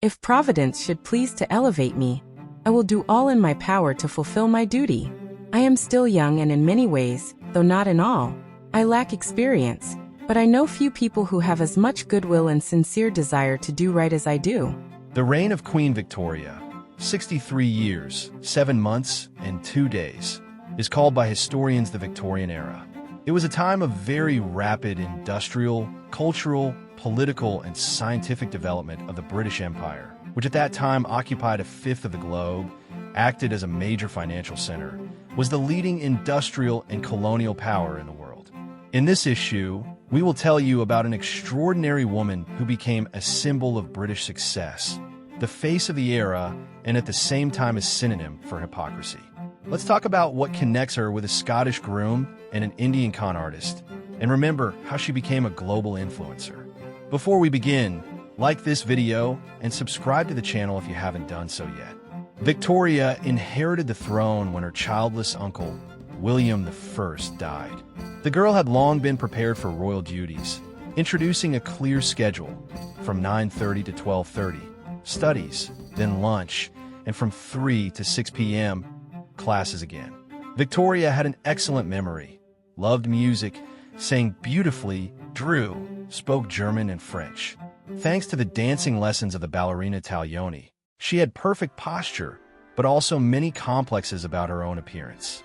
If Providence should please to elevate me, I will do all in my power to fulfill my duty. I am still young and in many ways, though not in all, I lack experience, but I know few people who have as much goodwill and sincere desire to do right as I do. The reign of Queen Victoria, 63 years, 7 months, and 2 days, is called by historians the Victorian era. It was a time of very rapid industrial, cultural, political, and scientific development of the British Empire, which at that time occupied a fifth of the globe, acted as a major financial center, was the leading industrial and colonial power in the world. In this issue, we will tell you about an extraordinary woman who became a symbol of British success, the face of the era, and at the same time a synonym for hypocrisy. Let's talk about what connects her with a Scottish groom and an Indian con artist, and remember how she became a global influencer. Before we begin, like this video and subscribe to the channel if you haven't done so yet. Victoria inherited the throne when her childless uncle, William I, died. The girl had long been prepared for royal duties, introducing a clear schedule from 9:30 to 12:30, studies, then lunch, and from 3 to 6 p.m., classes again. Victoria had an excellent memory, loved music, sang beautifully, drew, spoke German and French. Thanks to the dancing lessons of the ballerina Taglioni, she had perfect posture, but also many complexes about her own appearance.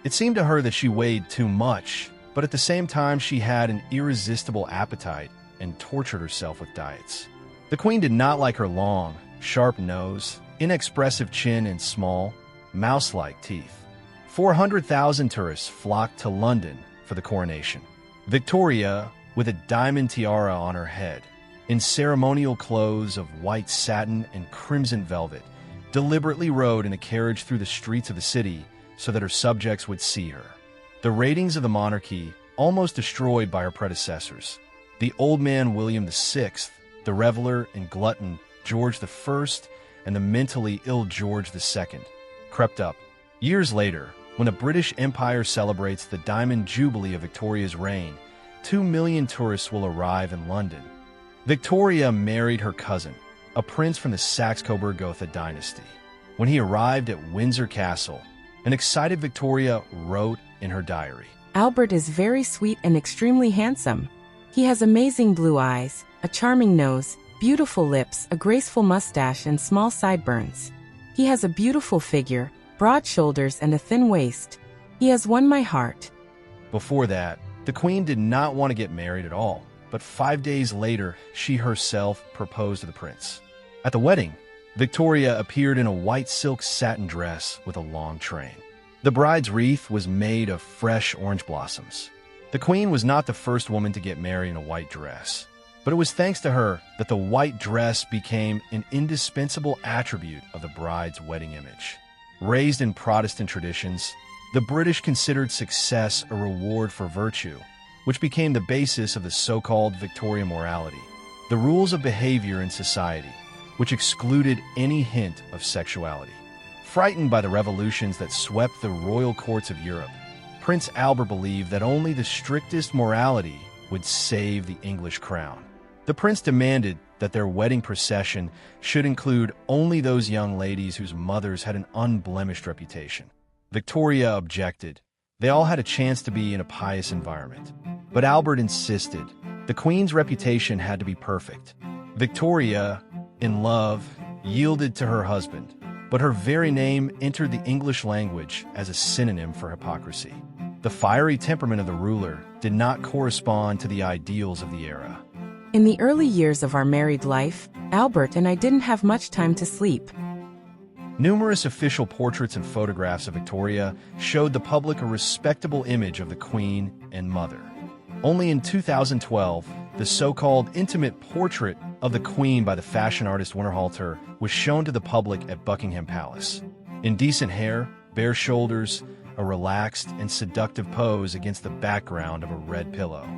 It seemed to her that she weighed too much, but at the same time she had an irresistible appetite and tortured herself with diets. The Queen did not like her long, sharp nose, inexpressive chin, and small, mouse-like teeth. 400,000 tourists flocked to London for the coronation. Victoria, with a diamond tiara on her head, in ceremonial clothes of white satin and crimson velvet, deliberately rode in a carriage through the streets of the city so that her subjects would see her. The ratings of the monarchy, almost destroyed by her predecessors, the old man William VI, the reveler and glutton George I, and the mentally ill George II, crept up. Years later, when the British Empire celebrates the Diamond Jubilee of Victoria's reign, 2 million tourists will arrive in London. Victoria married her cousin, a prince from the Saxe-Coburg-Gotha dynasty. When he arrived at Windsor Castle, an excited Victoria wrote in her diary, Albert is very sweet and extremely handsome. He has amazing blue eyes, a charming nose, beautiful lips, a graceful mustache, and small sideburns. He has a beautiful figure, broad shoulders, and a thin waist. He has won my heart. Before that, the Queen did not want to get married at all, but 5 days later, she herself proposed to the prince. At the wedding, Victoria appeared in a white silk satin dress with a long train. The bride's wreath was made of fresh orange blossoms. The Queen was not the first woman to get married in a white dress, but it was thanks to her that the white dress became an indispensable attribute of the bride's wedding image. Raised in Protestant traditions, the British considered success a reward for virtue, which became the basis of the so-called Victorian morality, the rules of behavior in society, which excluded any hint of sexuality. Frightened by the revolutions that swept the royal courts of Europe, Prince Albert believed that only the strictest morality would save the English crown. The prince demanded that their wedding procession should include only those young ladies whose mothers had an unblemished reputation. Victoria objected. They all had a chance to be in a pious environment. But Albert insisted. The Queen's reputation had to be perfect. Victoria, in love, yielded to her husband, but her very name entered the English language as a synonym for hypocrisy. The fiery temperament of the ruler did not correspond to the ideals of the era. In the early years of our married life, Albert and I didn't have much time to sleep. Numerous official portraits and photographs of Victoria showed the public a respectable image of the Queen and mother. Only in 2012, the so-called intimate portrait of the Queen by the fashion artist Winterhalter was shown to the public at Buckingham Palace. Indecent hair, bare shoulders, a relaxed and seductive pose against the background of a red pillow.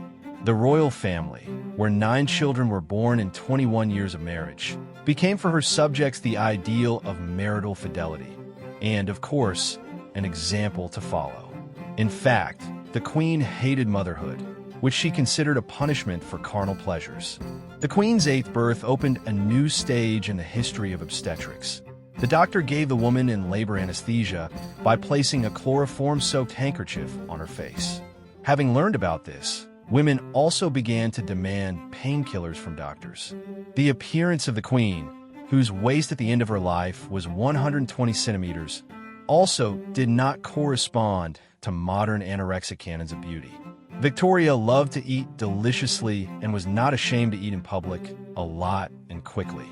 The royal family, where 9 children were born in 21 years of marriage, became for her subjects the ideal of marital fidelity, and, of course, an example to follow. In fact, the Queen hated motherhood. which she considered a punishment for carnal pleasures. The Queen's eighth birth opened a new stage in the history of obstetrics. The doctor gave the woman in labor anesthesia by placing a chloroform-soaked handkerchief on her face. Having learned about this, women also began to demand painkillers from doctors. The appearance of the Queen, whose waist at the end of her life was 120 centimeters, also did not correspond to modern anorexic canons of beauty. Victoria loved to eat deliciously and was not ashamed to eat in public, a lot and quickly.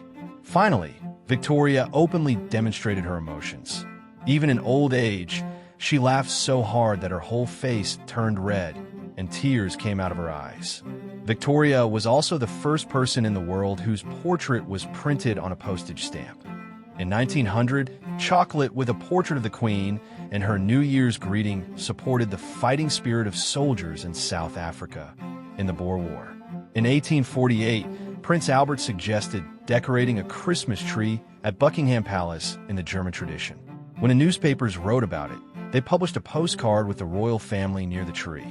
Finally, Victoria openly demonstrated her emotions. Even in old age, she laughed so hard that her whole face turned red and tears came out of her eyes. Victoria was also the first person in the world whose portrait was printed on a postage stamp. In 1900, chocolate with a portrait of the Queen and her New Year's greeting supported the fighting spirit of soldiers in South Africa in the Boer War. In 1848, Prince Albert suggested decorating a Christmas tree at Buckingham Palace in the German tradition. When the newspapers wrote about it, they published a postcard with the royal family near the tree.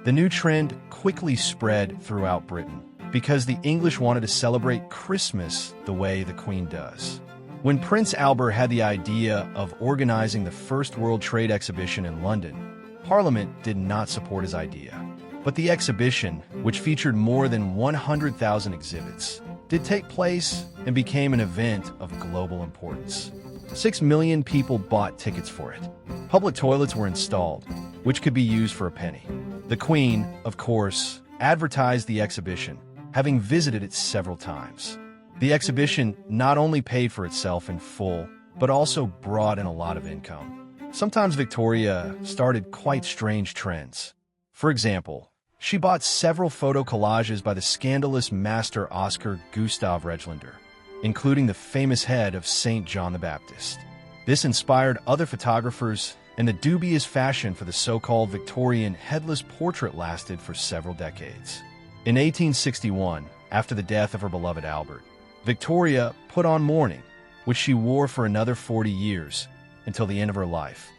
The new trend quickly spread throughout Britain because the English wanted to celebrate Christmas the way the Queen does. When Prince Albert had the idea of organizing the first World Trade Exhibition in London, Parliament did not support his idea. But the exhibition, which featured more than 100,000 exhibits, did take place and became an event of global importance. 6 million people bought tickets for it. Public toilets were installed, which could be used for a penny. The Queen, of course, advertised the exhibition, having visited it several times. The exhibition not only paid for itself in full, but also brought in a lot of income. Sometimes Victoria started quite strange trends. For example, she bought several photo collages by the scandalous master Oscar Gustav Reglander, including the famous head of St. John the Baptist. This inspired other photographers, and the dubious fashion for the so-called Victorian headless portrait lasted for several decades. In 1861, after the death of her beloved Albert, Victoria put on mourning, which she wore for another 40 years, until the end of her life.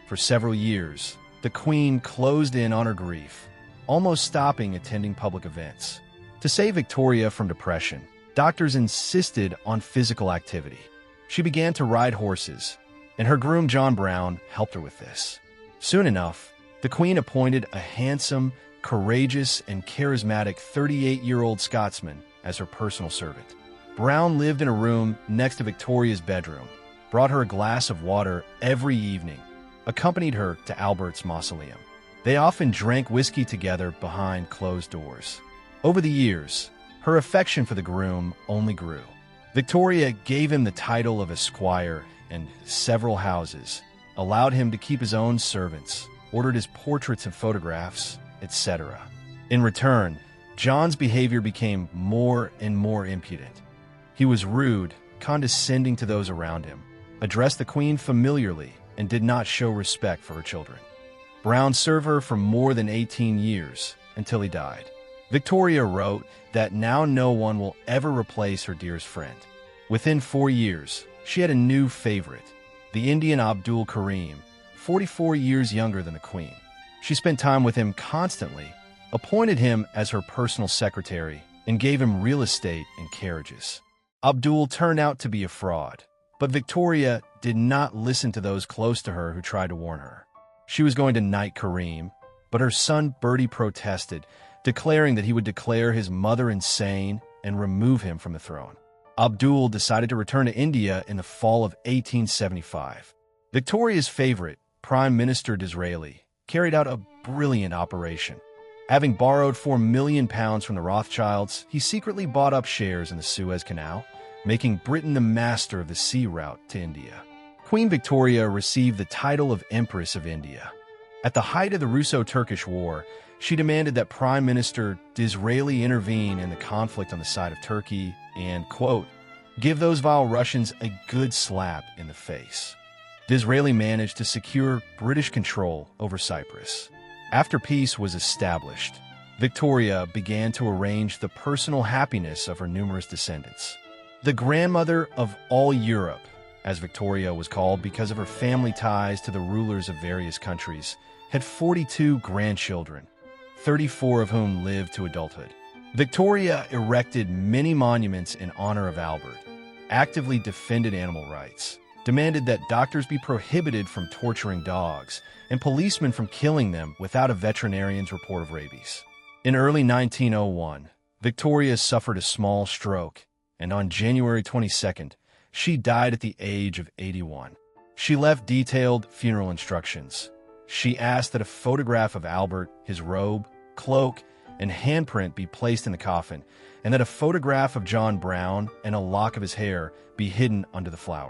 For several years, the Queen closed in on her grief, almost stopping attending public events. To save Victoria from depression, doctors insisted on physical activity. She began to ride horses, and her groom John Brown helped her with this. Soon enough, the Queen appointed a handsome, courageous, and charismatic 38-year-old Scotsman as her personal servant. Brown lived in a room next to Victoria's bedroom, brought her a glass of water every evening, accompanied her to Albert's mausoleum. They often drank whiskey together behind closed doors. Over the years, her affection for the groom only grew. Victoria gave him the title of esquire and several houses, allowed him to keep his own servants, ordered his portraits and photographs, etc. In return, John's behavior became more and more impudent. He was rude, condescending to those around him, addressed the Queen familiarly, and did not show respect for her children. Brown served her for more than 18 years, until he died. Victoria wrote that now no one will ever replace her dearest friend. Within 4 years, she had a new favorite, the Indian Abdul Karim, 44 years younger than the Queen. She spent time with him constantly, appointed him as her personal secretary, and gave him real estate and carriages. Abdul turned out to be a fraud, but Victoria did not listen to those close to her who tried to warn her. She was going to knight Karim, but her son Bertie protested, declaring that he would declare his mother insane and remove him from the throne. Abdul decided to return to India in the fall of 1875. Victoria's favorite, Prime Minister Disraeli, carried out a brilliant operation. Having borrowed £4 million from the Rothschilds, he secretly bought up shares in the Suez Canal, making Britain the master of the sea route to India. Queen Victoria received the title of Empress of India. At the height of the Russo-Turkish War, she demanded that Prime Minister Disraeli intervene in the conflict on the side of Turkey and, quote, give those vile Russians a good slap in the face. Disraeli managed to secure British control over Cyprus. After peace was established, Victoria began to arrange the personal happiness of her numerous descendants. The grandmother of all Europe, as Victoria was called because of her family ties to the rulers of various countries, had 42 grandchildren. 34 of whom lived to adulthood. Victoria erected many monuments in honor of Albert, actively defended animal rights, demanded that doctors be prohibited from torturing dogs, and policemen from killing them without a veterinarian's report of rabies. In early 1901, Victoria suffered a small stroke, and on January 22nd, she died at the age of 81. She left detailed funeral instructions. She asked that a photograph of Albert, his robe, cloak, and handprint be placed in the coffin, and that a photograph of John Brown and a lock of his hair be hidden under the flowers.